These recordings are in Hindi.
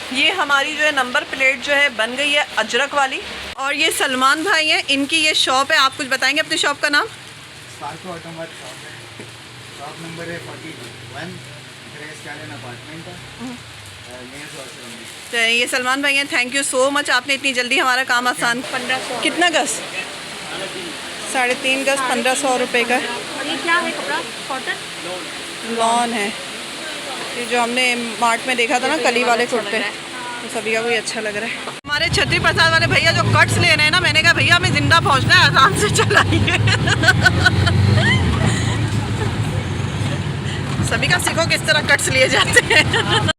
ये हमारी जो है नंबर प्लेट जो है बन गई है अजरक वाली। और ये सलमान भाई हैं, इनकी ये शॉप है। आप कुछ बताएंगे अपनी शॉप का नाम? स्पार्को ऑटोमोबाइल शॉप है। शॉप नंबर है 41, ग्रेस गार्डन अपार्टमेंट है। तो ये सलमान भाई हैं, थैंक यू सो मच, आपने इतनी जल्दी हमारा काम आसान। 1500। कितना गज? 3.5 गज, 1500 रुपये का। और ये क्या है कपड़ा? कॉटन लॉन है। ये जो हमने मार्ट में देखा था ना कली वाले कुर्ते, तो सभी का कोई अच्छा लग रहा है। हमारे छत्री प्रसाद वाले भैया जो कट्स ले रहे हैं ना, मैंने कहा भैया हमें जिंदा पहुंचना है, आराम से चलाइए। सभी का सीखो किस तरह कट्स लिए जाते हैं।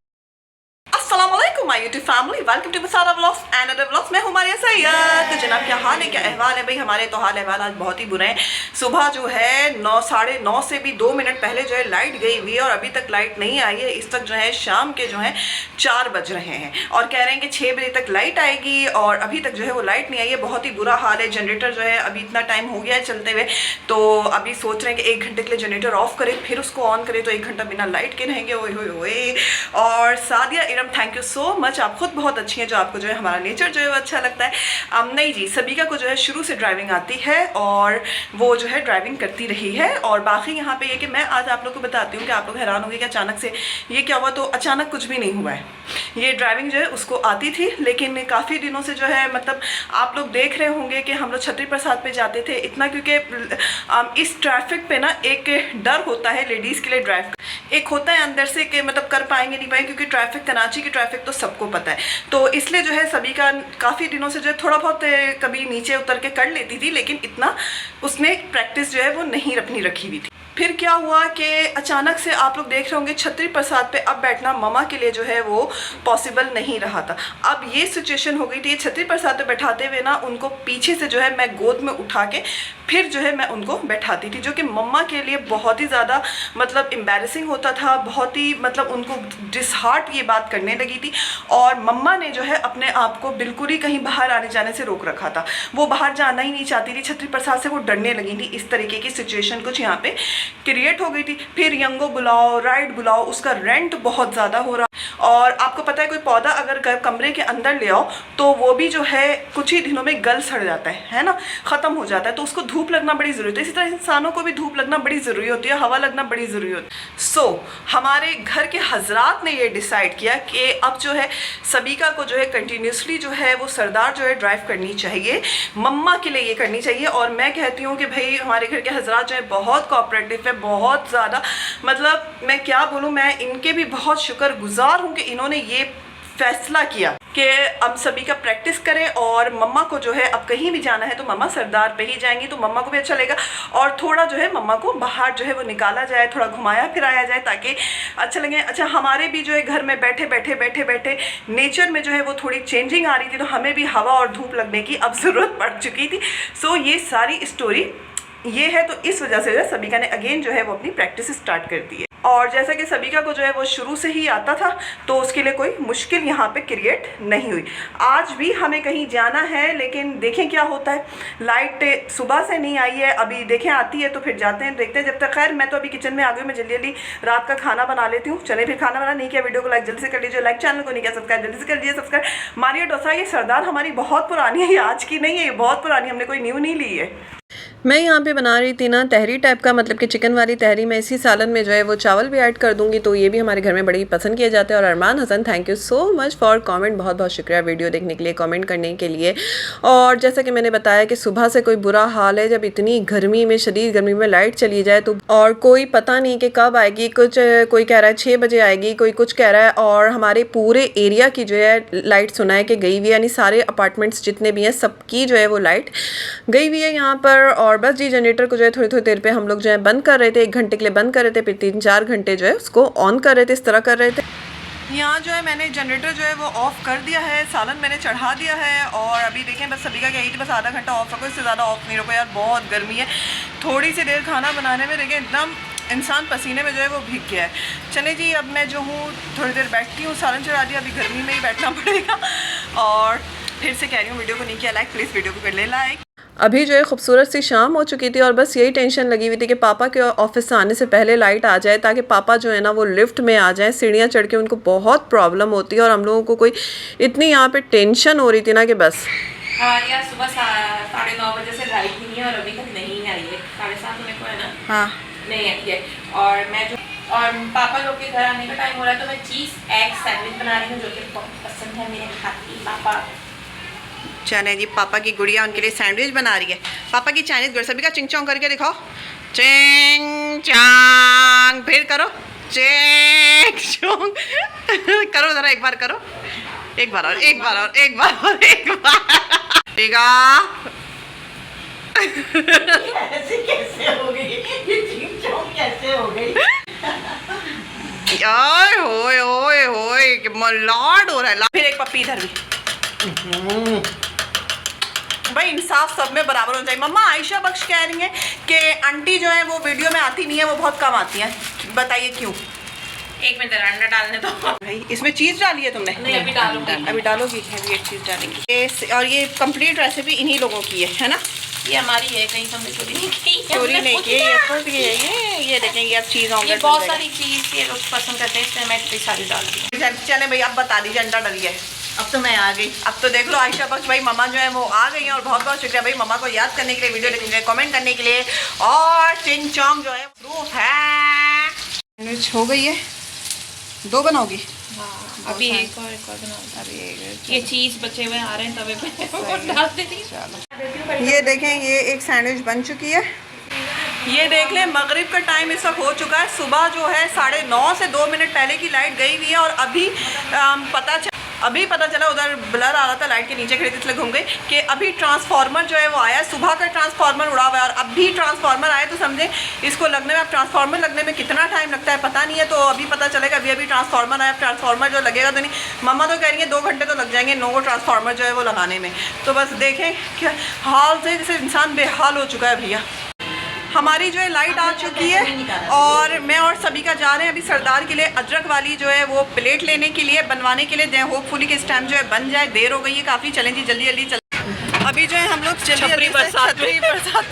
My YouTube family, welcome to Masara vlogs and other vlogs. मैं हूं मारिया सैयद। तो जनाब क्या हाल है, क्या अहवाल है भाई? हमारे तो हाल अहवाल आज बहुत ही बुरे हैं। सुबह जो है 9, 9:30 से भी 2 मिनट पहले जो है लाइट गई हुई है और अभी तक लाइट नहीं आई है। इस तक जो है शाम के जो है 4 बज रहे हैं और कह रहे हैं कि 6 बजे तक लाइट आएगी और अभी तक जो है वो लाइट नहीं आई है। बहुत ही बुरा हाल है। जनरेटर जो है अभी इतना टाइम हो गया है चलते हुए, तो अभी सोच रहे हैं कि 1 घंटे के लिए जनरेटर ऑफ करें, फिर उसको ऑन करें, तो 1 घंटा बिना लाइट के रहेंगे। ओए होए होए। और Sadia Iram, thank you so much, आप खुद बहुत अच्छी हैं जो आपको जो है हमारा नेचर जो है वो अच्छा लगता है। नहीं जी, सबिका को जो है शुरू से ड्राइविंग आती है और वो जो है ड्राइविंग करती रही है। और बाकी यहाँ पे ये कि मैं आज आप लोग को बताती हूँ कि आप लोग हैरान होंगे कि अचानक से ये क्या हुआ। तो अचानक कुछ भी नहीं हुआ है। ये ड्राइविंग जो है उसको आती थी, लेकिन काफ़ी दिनों से जो है मतलब आप लोग देख रहे होंगे कि हम लोग छत्री प्रसाद पे जाते थे इतना, क्योंकि इस ट्रैफिक पे ना एक डर होता है लेडीज़ के लिए ड्राइव, एक होता है अंदर से कि मतलब कर पाएंगे नहीं पाएंगे, क्योंकि ट्रैफिक, कराची की ट्रैफिक तो सबको पता है। तो इसलिए जो है सभी का काफ़ी दिनों से जो है थोड़ा बहुत कभी नीचे उतर के कर लेती थी, लेकिन इतना उसने प्रैक्टिस जो है वो नहीं अपनी रखी हुई थी। फिर क्या हुआ कि अचानक से आप लोग देख रहे होंगे छत्री प्रसाद पे अब बैठना ममा के लिए जो है वो पॉसिबल नहीं रहा था। अब ये सिचुएशन हो गई थी, छत्री प्रसाद पे बैठाते हुए ना उनको पीछे से जो है मैं गोद में उठा के फिर जो है मैं उनको बैठाती थी, जो कि मम्मा के लिए बहुत ही ज़्यादा मतलब एम्बैरेसिंग होता था, बहुत ही मतलब उनको डिसहार्ट ये बात करने लगी थी। और मम्मा ने जो है अपने आप को बिल्कुल ही कहीं बाहर आने जाने से रोक रखा था। वो बाहर जाना ही नहीं चाहती थी, छत्री प्रसाद से वो डरने लगी थी। इस तरीके की सिचुएशन कुछ यहाँ पे क्रिएट हो गई थी। फिर यंगो बुलाओ, राइड बुलाओ, उसका रेंट बहुत ज़्यादा हो रहा। और आपको पता है कोई पौधा अगर कमरे के अंदर ले आओ तो वो भी जो है कुछ ही दिनों में गल सड़ जाता है ना, ख़त्म हो जाता है। तो उसको धूप लगना बड़ी ज़रूरी है। इसी तरह इंसानों को भी धूप लगना बड़ी ज़रूरी होती है, हवा लगना बड़ी ज़रूरी होती है। सो हमारे घर के हजरात ने ये डिसाइड किया कि अब जो है सबिका को जो है कंटिन्यूसली जो है वो सरदार जो है ड्राइव करनी चाहिए, मम्मा के लिए ये करनी चाहिए। और मैं कहती हूँ कि भाई हमारे घर के हजरात जो है बहुत कोऑपरेटिव है, बहुत ज़्यादा, मतलब मैं क्या बोलूँ, मैं इनके भी बहुत शुक्रगुजार हूँ कि इन्होंने ये फैसला किया कि अब सभी का प्रैक्टिस करें। और मम्मा को जो है अब कहीं भी जाना है तो मम्मा सरदार पे ही जाएंगी, तो मम्मा को भी अच्छा लगेगा। और थोड़ा जो है मम्मा को बाहर जो है वो निकाला जाए, थोड़ा घुमाया फिराया जाए ताकि अच्छा लगे। अच्छा, हमारे भी जो है घर में बैठे बैठे नेचर में जो है वो थोड़ी चेंजिंग आ रही थी, तो हमें भी हवा और धूप लगने की अब ज़रूरत पड़ चुकी थी। सो ये सारी स्टोरी ये है। तो इस वजह से जो है सबिका ने अगेन जो है वो अपनी प्रैक्टिस स्टार्ट कर दी है। और जैसा कि सबिका को जो है वो शुरू से ही आता था, तो उसके लिए कोई मुश्किल यहाँ पे क्रिएट नहीं हुई। आज भी हमें कहीं जाना है, लेकिन देखें क्या होता है। लाइट सुबह से नहीं आई है, अभी देखें आती है तो फिर जाते हैं, देखते हैं जब तक। खैर मैं तो अभी किचन में आ गई, मैं जल्दी जल्दी रात का खाना बना लेती हूँ। चले फिर खाना बना नहीं किया, वीडियो को लाइक जल्दी से कर लीजिए, लाइक चैनल को नहीं किया सब्सक्राइब जल्दी से कर लीजिए सब्सक्राइब। मारिया डोसा ये सरदार हमारी बहुत पुरानी है, ये आज की नहीं है, ये बहुत पुरानी, हमने कोई न्यू नहीं ली है। मैं यहाँ पे बना रही थी ना तहरी टाइप का, मतलब कि चिकन वाली तहरी। मैं इसी सालन में जो है वो चावल भी ऐड कर दूँगी, तो ये भी हमारे घर में बड़ी पसंद किया जाता है। और Arman Hasan, thank you so much for comment, बहुत बहुत शुक्रिया वीडियो देखने के लिए, कमेंट करने के लिए। और जैसा कि मैंने बताया कि सुबह से कोई बुरा हाल है, जब इतनी गर्मी में, शदीद गर्मी में लाइट चली जाए तो, और कोई पता नहीं कि कब आएगी। कुछ कोई कह रहा है 6 बजे आएगी, कोई कुछ कह रहा है। और हमारे पूरे एरिया की जो है लाइट सुना है कि गई हुई है, यानी सारे अपार्टमेंट्स जितने भी हैं सबकी जो है वो लाइट गई हुई है यहाँ पर। और बस जी जनरेटर को जो है थोड़ी थोड़ी देर पे हम लोग जो है बंद कर रहे थे, 1 घंटे के लिए बंद कर रहे थे, फिर 3-4 घंटे जो है उसको ऑन कर रहे थे, इस तरह कर रहे थे। यहाँ जो है मैंने जनरेटर जो है वो ऑफ़ कर दिया है, सालन मैंने चढ़ा दिया है। और अभी देखें बस सभी का यही थी, बस आधा घंटा ऑफ रखो, इससे ज़्यादा ऑफ नहीं रखो यार, बहुत गर्मी है। थोड़ी सी देर खाना बनाने में देखें एकदम इंसान पसीने में जो है वो भीग गया है। चले जी, अब मैं जो हूँ थोड़ी देर बैठती हूँ, सालन चढ़ा दिया, अभी गर्मी में ही बैठना पड़ेगा। और फिर से कह रही हूँ वीडियो को नहीं किया लाइक, प्लीज़ वीडियो को कर ले लाइक। अभी जो है खूबसूरत सी शाम हो चुकी थी और बस यही टेंशन लगी हुई थी कि पापा के ऑफिस से आने से पहले लाइट आ जाए ताकि पापा जो है ना वो लिफ्ट में आ जाएं। सीढ़ियाँ चढ़ के उनको बहुत प्रॉब्लम होती है और हम लोगों को कोई इतनी यहाँ पे टेंशन हो रही थी ना कि बस। हमारे यहाँ सुबह 9:30 बजे से लाइट नहीं है और अभी तक नहीं आई है। 7:30 होने को है ना? हाँ नहीं आई है। और पापा लोग के घर आने का टाइम हो रहा है, तो मैं चीज़ एग सैंडविच बना रही हूँ जो कि बहुत पसंद है मेरे खाती पापा। चले जी, पापा की गुड़िया उनके लिए सैंडविच बना रही है। पापा की चाइनीज गुड़ सभी का चिंग चोंग करके दिखाओ। चिंग चांग, फिर करो चिंग चोंग करो जरा, एक बार करो, एक बार और, एक बार और, एक बार और, एक बार। ठीक ऐसे कैसे हो गई ये चिंग चोंग कैसे हो गई? यार होए होए होए कि मलाड हो रहा है। फिर एक पप्पी इधर भी। भाई इंसाफ सब में बराबर होना चाहिए। मम्मा आयशा बख्श कह रही हैं कि आंटी जो है वो वीडियो में आती नहीं है, वो बहुत कम आती हैं, बताइए क्यों? 1 मिनट अंडा डालने दो। भाई इसमें चीज़ डाली है तुमने? नहीं अभी डालूंगी। अभी डालोगी? अभी एक चीज़ डालेंगी। और ये कंप्लीट रेसिपी इन्हीं लोगों की है ना? ये हमारी है, कहीं हमने चोरी नहीं की। चोरी नहीं की, ये खुद की है। ये देखें, ये अब चीज़ ये ऑमलेट बहुत सारी चीज़ ये लोग पसंद करते हैं, इसलिए मैं इतनी सारी डाल दी। चले भाई, अब बता दीजिए अंडा डली है। अब तो मैं आ गई। अब तो देख लो आयशा बख्श भाई मम्मा जो है वो आ गई हैं और बहुत बहुत शुक्रिया भाई मम्मा को याद करने के लिए, वीडियो देखने के लिए, कमेंट करने के लिए। और चिंग चोंग जो है प्रूफ है। सैंडविच हो गई है। 2 बनाओगी? हाँ अभी एक और बनाऊंगी। अभी एक ये चीज़ बचे हुए आ रहे हैं तवे पे, वो डाल देती हूँ। ये देखें, ये एक सैंडविच बन चुकी है। ये देख लें, मगरिब का टाइम इस वक्त हो चुका है। सुबह जो है 9:30 से 2 मिनट पहले की लाइट गई हुई है और अभी पता चला उधर ब्लर आ रहा था लाइट के नीचे खड़ी थी इसलिए घूम गई कि अभी ट्रांसफार्मर जो है वो आया। सुबह का ट्रांसफार्मर उड़ा हुआ है और अभी ट्रांसफार्मर आया, तो समझे इसको लगने में, अब ट्रांसफार्मर लगने में कितना टाइम लगता है पता नहीं है, तो अभी पता चलेगा। अभी ट्रांसफार्मर आया, ट्रांसफार्मर जो लगेगा तो नहीं, मम्मा तो कह रही है 2 घंटे तो लग जाएंगे नो ट्रांसफार्मर जो है वो लगाने में। तो बस देखें क्या हाल से, जैसे इंसान बेहाल हो चुका है भैया। हमारी जो है लाइट आ चुकी है और मैं और सभी का जा रहे हैं अभी सरदार के लिए अदरक वाली जो है वो प्लेट लेने के लिए, बनवाने के लिए। होपफुली कि इस टाइम जो है बन जाए, देर हो गई है काफ़ी। चलें जी जल्दी जल्दी चल। अभी जो है हम लोग छतरी बरसात पे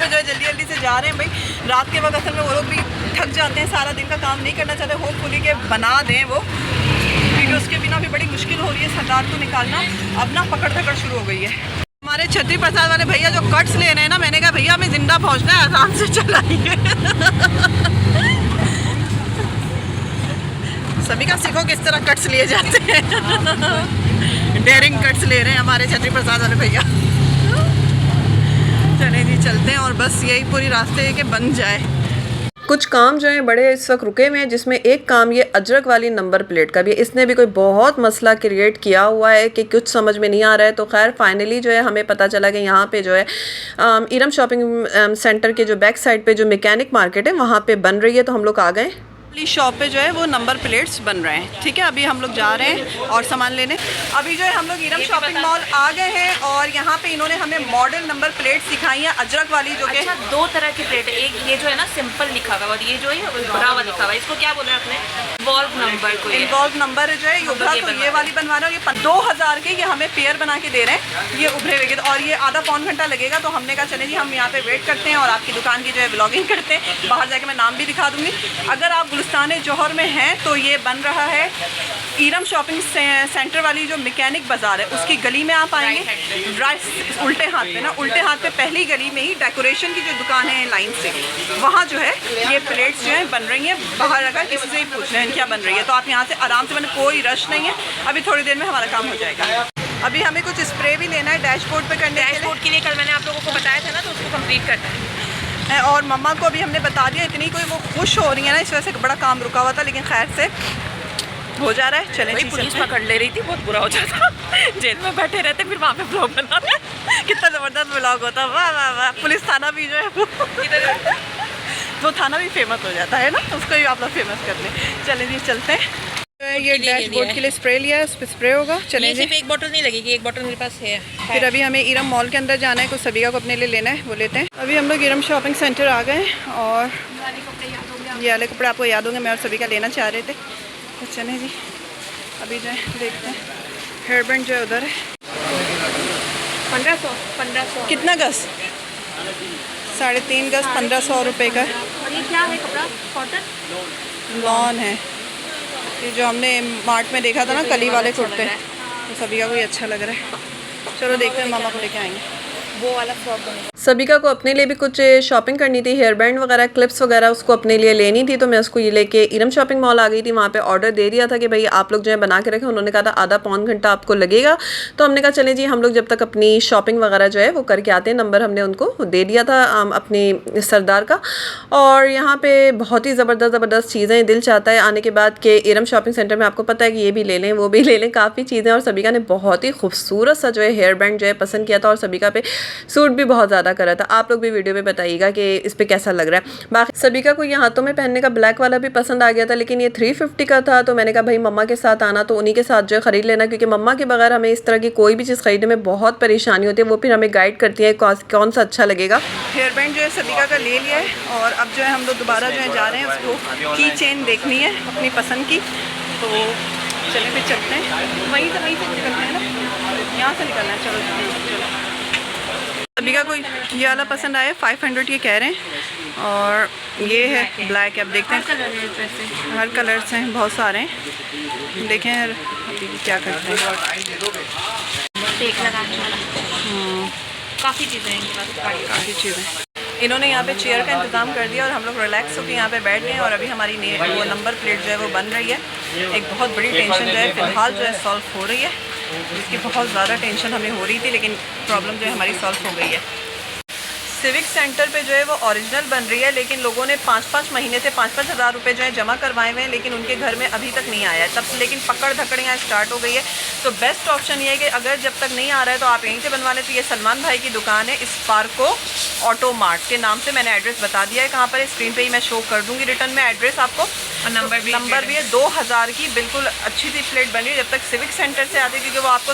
जो है जल्दी जल्दी से जा रहे हैं भाई। रात के वक्त असल में वो लोग भी थक जाते हैं, सारा दिन का काम नहीं करना चाहते। होपफुली के बना दें वो, क्योंकि उसके बिना भी बड़ी मुश्किल हो रही है सरदार को निकालना। अब ना पकड़ धकड़ शुरू हो गई है। हमारे छतरी प्रसाद वाले भैया जो कट्स ले रहे हैं ना, मैंने कहा भैया हमें जिंदा पहुंचना है, आराम से चलाइए। सभी का सीखो किस तरह कट्स लिए जाते हैं। डेयरिंग कट्स ले रहे हैं हमारे छतरी प्रसाद वाले भैया। चले जी चलते हैं और बस यही पूरी रास्ते है कि बन जाए। कुछ काम जो है बड़े इस वक्त रुके हुए हैं, जिसमें एक काम ये अजरक वाली नंबर प्लेट का भी है। इसने भी कोई बहुत मसला क्रिएट किया हुआ है कि कुछ समझ में नहीं आ रहा है। तो खैर फाइनली जो है हमें पता चला कि यहाँ पे जो है इरम शॉपिंग सेंटर के जो बैक साइड पे जो मैकेनिक मार्केट है वहाँ पे बन रही है। तो हम लोग आ गए शॉप पे जो है वो नंबर प्लेट्स बन रहे हैं। ठीक है, अभी हम लोग जा रहे हैं और सामान लेने। अभी जो है हम लोग इरम शॉपिंग मॉल आ गए हैं और यहाँ पे इन्होंने हमें मॉडल नंबर प्लेट सिखाई है अजरक वाली, जो कि 2 तरह की प्लेट है। एक ये जो है ना सिंपल लिखा हुआ और ये जो है उभरा हुआ लिखा हुआ है। इसको क्या बोला आपने? इन्वॉल्व नंबर को। इन्वॉल्व नंबर जो है उभरा, तो ये वाली बनवा रहे हो। ये 2000 के ये हमें पेयर बना के दे रहे हैं, ये उभरे हुए। और ये आधा पौन घंटा लगेगा। तो हमने कहा चले जी हम यहाँ पे वेट करते हैं और आपकी दुकान की जो है ब्लॉगिंग करते हैं। बाहर जाके मैं नाम भी दिखा दूँगी। अगर आप गुलिस्तान जौहर में हैं तो ये बन रहा है इरम शॉपिंग सेंटर वाली जो मैकेनिक बाज़ार है उसकी गली में आप आएंगे, राइट उल्टे हाथ पे ना, उल्टे हाथ पे पहली गली में ही डेकोरेशन की जो दुकान है लाइन से, वहाँ जो है ये प्लेट्स जो है बन रही हैं। बाहर अगर किसी से ही पूछ रहे हैं क्या बन रही है, तो आप यहाँ से आराम से बने, कोई रश नहीं है। अभी थोड़ी देर में हमारा काम हो जाएगा। अभी हमें कुछ स्प्रे भी लेना है डैशबोर्ड पे करने के लिए। कल मैंने आप लोगों को बताया था ना, तो उसको कंप्लीट करना है। और मम्मा को भी हमने बता दिया। इतनी कोई वो खुश हो रही है ना, इस वजह से बड़ा काम रुका हुआ था, लेकिन खैर से हो जा रहा है। चले जी, पुलिस पकड़ ले रही थी, बहुत बुरा हो जाता। जेल में बैठे रहते फिर वहाँ पे ब्लॉग बना कितना ज़बरदस्त ब्लॉग होता। वाह वाह वाह। पुलिस थाना भी जो है वो थाना भी फेमस हो जाता है ना, उसको भी आप लोग फेमस कर लें। चले जी चलते हैं। ये डैशबोर्ड के लिए स्प्रे लिया है, उस पर स्प्रे होगा। चले जी। सिर्फ एक बोतल नहीं लगेगी, एक बोतल मेरे पास है। फिर अभी हमें इरम मॉल के अंदर जाना है, कुछ सभी को अपने लिए लेना है, वो लेते हैं। अभी हम लोग इरम शॉपिंग सेंटर आ गए और ये वाले कपड़े आपको याद होंगे, मैं और सभी का लेना चाह रहे थे। तो चले जी अभी जो है देखते हैं। हेयर बैंड जो है उधर है 1500 कितना गज? 3.5 गज 1500 रुपये का और ये क्या है कपड़ा? कॉटन। लॉन है ये, जो हमने मार्ट में देखा था ना कली वाले कुर्ते, तो सभी का कोई अच्छा लग रहा है। चलो देखते हैं, मामा को लेके आएंगे। वो वाला फ्रॉक बनेगा। सबिका को अपने लिए भी कुछ शॉपिंग करनी थी, हेयर बैंड वगैरह, क्लिप्स वगैरह उसको अपने लिए लेनी थी, तो मैं उसको ये लेके इरम शॉपिंग मॉल आ गई थी। वहाँ पे ऑर्डर दे दिया था कि भाई आप लोग जो है बना के रखें। उन्होंने कहा था आधा पौन घंटा आपको लगेगा, तो हमने कहा चले जी हम लोग जब तक अपनी शॉपिंग वगैरह जो है वो करके आते हैं। नंबर हमने उनको दे दिया था अपनी सरदार का। और यहाँ पे बहुत ही ज़बरदस्त चीज़ें, दिल चाहता है आने के बाद कि इरम शॉपिंग सेंटर में आपको पता है कि ये भी ले लें वो भी ले लें, काफ़ी चीज़ें। और सबिका ने बहुत ही खूबसूरत सा जो है हेयर बैंड जो है पसंद किया था, और सबिका पे सूट भी बहुत ज़्यादा करा था। आप लोग भी वीडियो में बताइएगा कि इस पे कैसा लग रहा है। बाकी सबिका को ये हाथों में पहनने का ब्लैक वाला भी पसंद आ गया था, लेकिन ये 350 का था, तो मैंने कहा भाई मम्मा के साथ आना तो उन्हीं के साथ जो है ख़रीद लेना, क्योंकि मम्मा के बगैर हमें इस तरह की कोई भी चीज़ खरीदने में बहुत परेशानी होती है। वो फिर हमें गाइड करती है कौन सा अच्छा लगेगा। हेयर बैंड जो है सबिका का ले लिया है, और अब जो है हम लोग दोबारा जो है जा रहे हैं उसको की चेन देखनी है अपनी पसंद की। तो चले फिर चलते हैं, वहीं से निकलते हैं ना, यहाँ से निकलना है। चलो सबिका को ये वाला पसंद आया, 500 ये कह रहे हैं, और ये है ब्लैक। अब देखते हैं, हर कलर से बहुत सारे हैं, देखें अभी क्या करते हैं। टेक लगाने वाला काफ़ी चीज़ें हैं इनके पास, काफ़ी चीज़ें। इन्होंने यहाँ पे चेयर का इंतज़ाम कर दिया और हम लोग रिलैक्स होकर यहाँ पे बैठ गए। और अभी हमारी वो नंबर प्लेट जो है वो बन रही है। एक बहुत बड़ी टेंशन जो है फ़िलहाल जो है सॉल्व हो रही है, जिसकी बहुत ज़्यादा टेंशन हमें हो रही थी, लेकिन प्रॉब्लम जो है हमारी सॉल्व हो गई है। सिविक सेंटर पे जो है वो ओरिजिनल बन रही है, लेकिन लोगों ने 5-5 महीने से 5-5 हज़ार रुपये जो है जमा करवाए हुए हैं, लेकिन उनके घर में अभी तक नहीं आया है तब। लेकिन पकड़ धकड़ यहाँ स्टार्ट हो गई है। तो बेस्ट ऑप्शन ये है कि अगर जब तक नहीं आ रहा है तो आप यहीं से बनवा लें। तो ये सलमान भाई की दुकान है, स्पार्को ऑटो मार्ट के नाम से। मैंने एड्रेस बता दिया है कहाँ पर है, स्क्रीन पर ही मैं शो कर दूँगी रिटर्न में एड्रेस आपको, और नंबर भी है। 2000 की बिल्कुल अच्छी सी प्लेट बनी है, जब तक सिविक सेंटर से आती है, क्योंकि वो आपको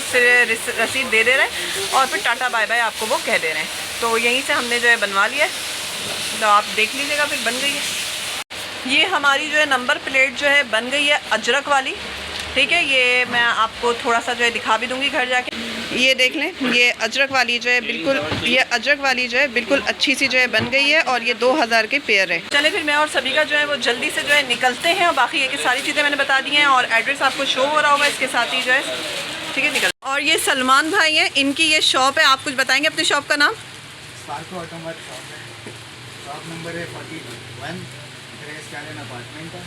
रसीद दे रहे हैं और फिर टाटा बाय बाय आपको वो कह दे रहे हैं। तो यहीं से हमने जो है बनवा लिया है, तो आप देख लीजिएगा, फिर बन गई है। ये हमारी जो है नंबर प्लेट जो है बन गई है अजरक वाली, ठीक है। ये मैं आपको थोड़ा सा जो है दिखा भी दूँगी घर जाके। ये देख लें, ये अजरक वाली जो है बिल्कुल, ये अजरक वाली जो है बिल्कुल अच्छी सी जो है बन गई है, और ये 2000 के पेयर है। चले फिर मैं और सबिका जो है वो जल्दी से जो है निकलते हैं, और बाकी ये कि सारी चीज़ें मैंने बता दी हैं और एड्रेस आपको शो हो रहा होगा इसके साथ ही जो है, ठीक है। निकल। और ये सलमान भाई हैं, इनकी ये शॉप है। आप कुछ बताएंगे अपनी शॉप का नाम? स्पार्को ऑटोमोबाइल शॉप है, शॉप नंबर है 41 ग्रेस गैलन अपार्टमेंट है,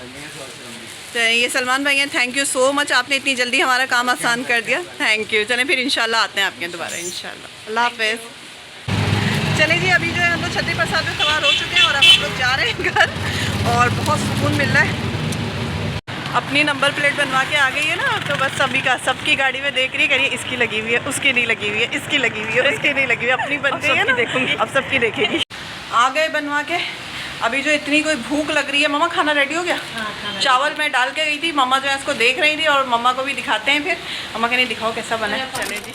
नेल्स वॉशरूम। तो ये सलमान भाई हैं, थैंक यू सो मच, आपने इतनी जल्दी हमारा काम आसान कर दिया, थैंक यू। चलें फिर इंशाल्लाह आते हैं आपके दोबारा इंशाल्लाह। अल्लाह हाफ़िज़। चलें जी, अभी जो है हम लोग छतरी प्रसाद में सवार हो चुके हैं और अब हम लोग जा रहे हैं घर, और बहुत सुकून मिल रहा है। अपनी नंबर प्लेट बनवा के आ गई है ना, तो बस सभी का सबकी गाड़ी में देख रही करिए, इसकी लगी हुई है, उसकी नहीं लगी हुई है, इसकी लगी हुई है, उसकी नहीं लगी हुई है, अपनी बन गई है ना, देखूंगी अब सबकी देखेगी। आ गए बनवा के। अभी जो इतनी कोई भूख लग रही है। मम्मा खाना रेडी हो गया? चावल मैं डाल के गई थी, मम्मा जो है इसको देख रही थी, और मम्मा को भी दिखाते हैं फिर। मम्मा कहने दिखाओ कैसा बना है। चले जी।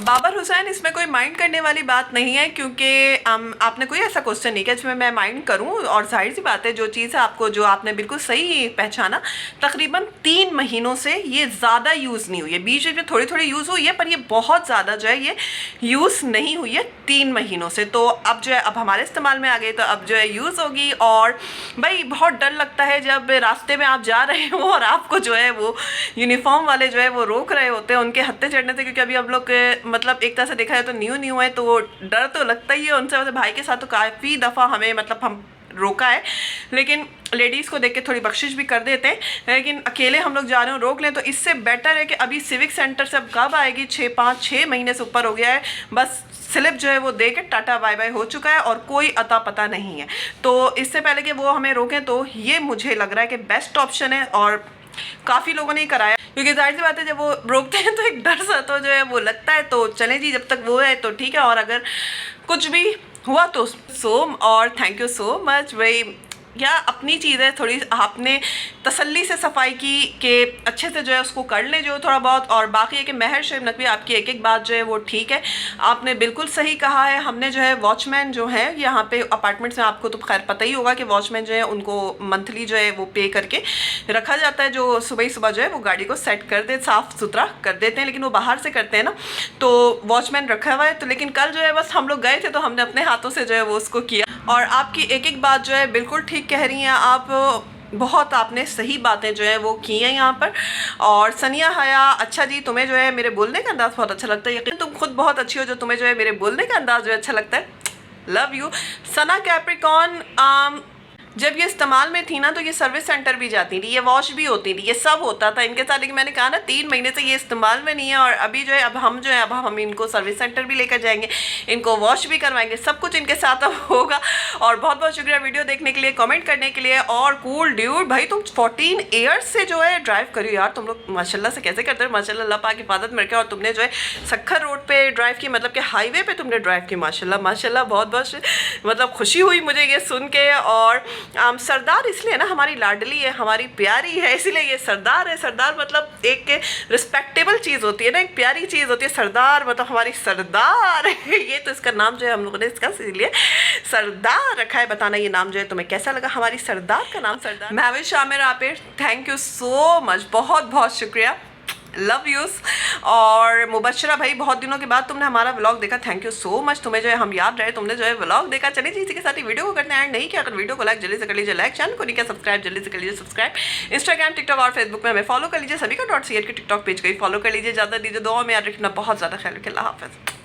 बाबर हुसैन, इसमें कोई माइंड करने वाली बात नहीं है, क्योंकि आपने कोई ऐसा क्वेश्चन नहीं किया जिसमें मैं माइंड करूं। और जाहिर सी बात है, जो चीज़ आपको, जो आपने बिल्कुल सही पहचाना, तकरीबन 3 महीनों से ये ज़्यादा यूज़ नहीं हुई है। बीच में थोड़ी थोड़ी यूज़ हुई है, पर ये बहुत ज़्यादा जो है ये यूज़ नहीं हुई है 3 महीनों से। तो अब जो है अब हमारे इस्तेमाल में आ गई, तो अब जो है यूज़ होगी। और भाई बहुत डर लगता है जब रास्ते में आप जा रहे हो और आपको जो है वो यूनिफॉर्म वाले जो है वो रोक रहे होते हैं उनके हत्थे चढ़ने से, क्योंकि अभी हम लोग मतलब एक तरह से देखा जाए तो न्यू है, तो डर तो लगता ही है उनसे। भाई के साथ तो काफ़ी दफ़ा हमें मतलब हम रोका है, लेकिन लेडीज़ को देख के थोड़ी बख्शिश भी कर देते हैं। लेकिन अकेले हम लोग जा रहे हो रोक लें, तो इससे बेटर है कि अभी सिविक सेंटर से अब कब आएगी, 6 महीने से ऊपर हो गया है, बस स्लिप जो है वो दे के टाटा बाय बाय हो चुका है और कोई अता पता नहीं है। तो इससे पहले कि वो हमें रोकें, तो ये मुझे लग रहा है कि बेस्ट ऑप्शन है, और काफ़ी लोगों ने कराया, क्योंकि जाहिर सी बात है जब वो रोकते हैं तो एक डर सा तो जो है वो लगता है। तो चलें जी, जब तक वो है तो ठीक है, और अगर कुछ भी हुआ तो और थैंक यू सो मच भाई। या अपनी चीज़ें थोड़ी आपने तसल्ली से सफाई की कि अच्छे से जो है उसको कर लें जो थोड़ा बहुत। और बाकी है कि महर शोएब नकवी आपकी एक एक बात जो है वो ठीक है, आपने बिल्कुल सही कहा है। हमने जो है वॉचमैन जो है यहाँ पे अपार्टमेंट्स में, आपको तो खैर पता ही होगा कि वॉचमैन जो है उनको मंथली जो है वो पे करके रखा जाता है, जो सुबह सुबह जो है वो गाड़ी को सेट कर दे, साफ़ सुथरा कर देते हैं, लेकिन वो बाहर से करते हैं ना, तो वॉचमैन रखा हुआ है। तो लेकिन कल जो है बस हम लोग गए थे तो हमने अपने हाथों से जो है वो उसको किया। और आपकी एक एक बात जो है बिल्कुल ठीक कह रही हैं आप, बहुत आपने सही बातें जो है वो की हैं यहाँ पर। और सनिया हया, अच्छा जी तुम्हें जो है मेरे बोलने का अंदाज़ बहुत अच्छा लगता है, यकीन तुम खुद बहुत अच्छी हो जो तुम्हें जो है मेरे बोलने का अंदाज़ जो है अच्छा लगता है। Love you. सना कैप्रिकॉन, जब ये इस्तेमाल में थी ना तो ये सर्विस सेंटर भी जाती थी, ये वॉश भी होती थी, ये सब होता था इनके साथ, लेकिन मैंने कहा ना 3 महीने से ये इस्तेमाल में नहीं है। और अभी जो है अब हम इनको सर्विस सेंटर भी लेकर जाएंगे, इनको वॉश भी करवाएंगे, सब कुछ इनके साथ अब होगा। और बहुत बहुत शुक्रिया वीडियो देखने के लिए, कमेंट करने के लिए। और कूल ड्यूड भाई, तुम 14 ईयर्स से जो है ड्राइव करी यार, तुम लोग माशाल्लाह से कैसे करते हो, माशाल्लाह, अल्लाह पाक हिफाजत में रखे। और तुमने जो है सखर रोड पे ड्राइव की, मतलब कि हाईवे पे तुमने ड्राइव की, माशाल्लाह माशाल्लाह, बहुत बहुत मतलब खुशी हुई मुझे ये सुन के। और सरदार इसलिए ना हमारी लाडली है, हमारी प्यारी है, इसीलिए ये सरदार है। सरदार मतलब एक रिस्पेक्टेबल चीज़ होती है ना, एक प्यारी चीज़ होती है। सरदार मतलब हमारी सरदार है ये, तो इसका नाम जो है हम लोगों ने इसका इसीलिए सरदार रखा है। बताना ये नाम जो है तुम्हें कैसा लगा, हमारी सरदार का नाम सरदार। महविश आमिर आपिर, थैंक यू सो मच, बहुत बहुत शुक्रिया, लव यूज़। और मुबशरा भाई, बहुत दिनों के बाद तुमने हमारा व्लॉग देखा, थैंक यू सो मच, तुम्हें जो है हम याद रहे, तुमने जो है व्लॉग देखा। चलिए जी, इसी के साथ ही वीडियो को करते हैं एंड। नहीं किया अगर वीडियो को लाइक जल्दी से कर लीजिए, लाइक, चैनल को नहीं किया सब्सक्राइब जल्दी से कर लीजिए सब्सक्राइब। इंस्टाग्राम, टिकटॉक और फेसबुक में हमें फॉलो कर लीजिए, सभी का .cr के टिकटॉक पेज को ही फॉलो कर लीजिए। ज़्यादा दीजिए दुआ में याद रखना, बहुत ज़्यादा ख्याल रखिए, अल्लाह हाफ़िज़।